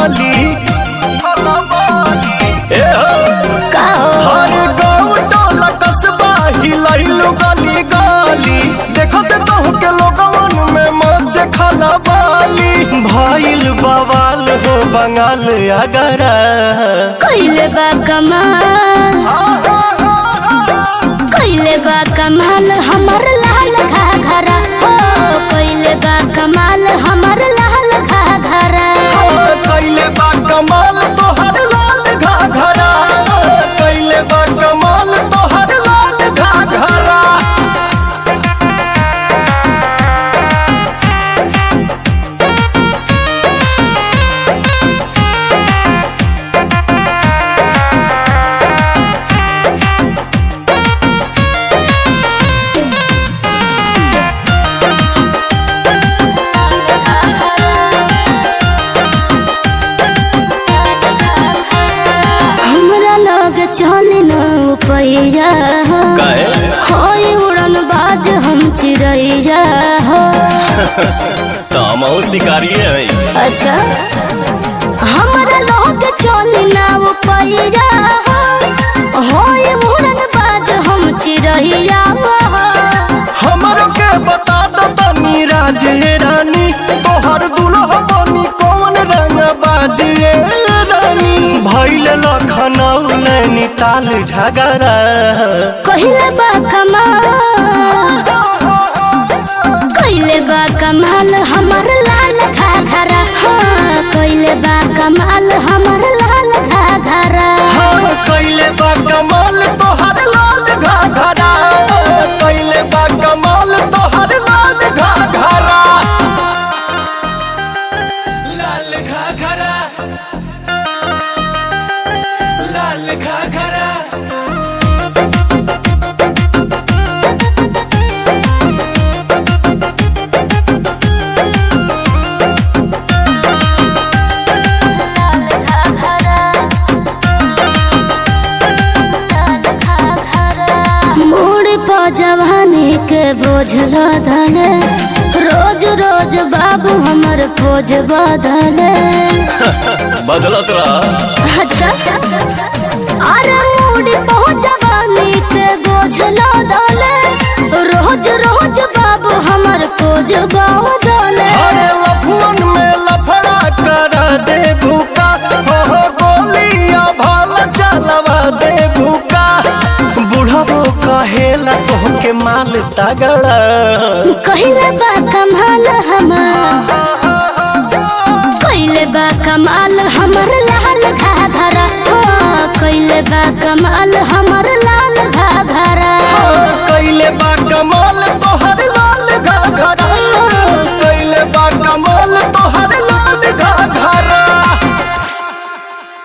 बाली हर गाँव टोला कस्बा हिलैलु गली गली देखते तो के लोगवन में मच खाना बाली भइल बवाल हो बंगाल अगरा कइले बा कमाल हमर लाल घाघरा हो कइले बा कमाल हमर लाल घाघरा कइले बा कमाल तोहर लाल घाघरा कइले बा कमाल तोहर लाल घाघरा चले न पैया होय उड़न बाज हम चिड़ैया हो तामाओ शिकारी है। अच्छा हमारा लोग चले न पैया होय उड़न बाज हम चिड़ैया हो हमर के बता दो तनी राजे रानी तोहर दुल्हा बनी कौन रंग बाजिए रानी भइल लखनऊ नैनीताल झगड़ा कइले बा कमाल हमर लाल घाघरा हाँ कइले बा कमाल हमर लाल घाघरा हाँ कइले बा कमाल तोहर लाल घाघरा कइले बा कमाल तोहर लाल घाघरा लाल घाघरा लाल घाघरा जवानी के बोझल धले रोज रोज बाबू हमर पोज बदले बदलत रहा अच्छा अरे मूड बहुत जवानी के बोझल धले रोज रोज बाबू हमर पोज बदले अरे लफुअन में लफड़ा कर दे भूका हो गोलियां भाला चलवा दे भूका बुढ़ाबो कहेला तोहके माल तगड़ा कइले बा कमाल कइले बा कमाल हमर लाल घाघरा हो कइले बा कमाल हमर